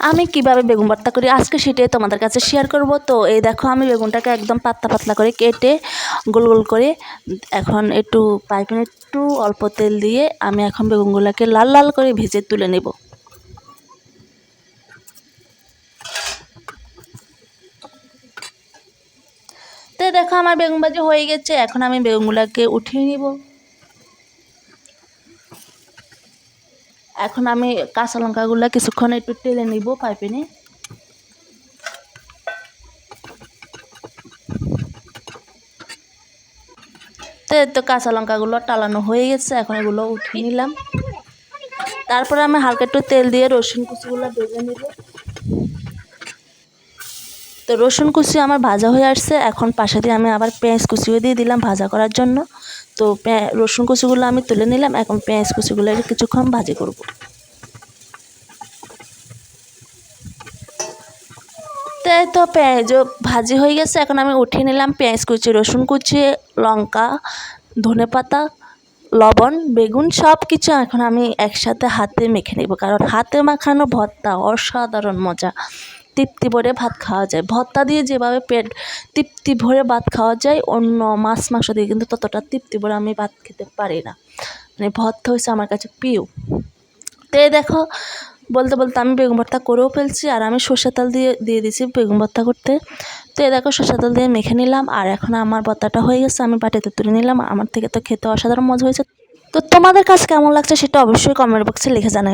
আমি কিভাবে বেগুন ভর্তা করি আজকে সেটাই তোমাদের কাছে শেয়ার করব। তো এই দেখো আমি বেগুনটাকে একদম পাতলা পাতলা করে কেটে গোল গোল করে এখন একটু পাইপে একটু অল্প তেল দিয়ে আমি এখন বেগুনগুলোকে লাল লাল করে ভেজে তুলে নেব। তো দেখো আমার বেগুন ভাজি হয়ে গেছে, এখন আমি বেগুনগুলোকে উঠিয়ে নিব। এখন আমি কাঁচা লঙ্কাগুলো কিছুক্ষণ একটু তেলে নিব পাইপে নিয়ে। তো কাঁচা লঙ্কাগুলো টালানো হয়ে গেছে, এখন এগুলো উঠিয়ে নিলাম। তারপরে আমি হালকা একটু তেল দিয়ে রসুন কুচিগুলো ভেজে নেব। তো রসুন কুচি আমার ভাজা হয়ে আসছে, এখন পাশে দিয়ে আমি আবার পেঁয়াজ কুচিও দিয়ে দিলাম ভাজা করার জন্য। তো রসুন কুচিগুলো আমি তুলে নিলাম, এখন পেঁয়াজ কুচিগুলো কিছুক্ষণ ভাজি করব। তাই তো পেঁয়াজও ভাজি হয়ে গেছে, এখন আমি উঠিয়ে নিলাম পেঁয়াজ কুচি, রসুন কুচি, লঙ্কা, ধনেপাতা, লবণ, বেগুন সব কিছু এখন আমি একসাথে হাতে মেখে নেব, কারণ হাতে মাখানো ভর্তা অসাধারণ মজা। তৃপ্তি ভরে ভাত খাওয়া যায় ভর্তা দিয়ে, যেভাবে পেট তৃপ্তি ভরে ভাত খাওয়া যায় অন্য মাছ মাংস দিয়ে কিন্তু ততটা তৃপ্তি ভরে আমি ভাত খেতে পারি না। মানে ভর্তা হচ্ছে আমার কাছে প্রিয়। তো দেখো বলতে বলতে আমি বেগুন ভর্তা করেও ফেলছি, আর আমি সর্ষের তেল দিয়ে দিয়েছি বেগুন ভর্তা করতে। তো দেখো সর্ষের তেল দিয়ে মেখে নিলাম, আর এখন আমার ভর্তাটা হয়ে গেছে, আমি বাটিতে তুলে নিলাম। আমার থেকে তো খেতে অসাধারণ মজা হয়েছে। তো তোমাদের কাছে কেমন লাগছে সেটা অবশ্যই কমেন্ট বক্সে লিখে জানাবে।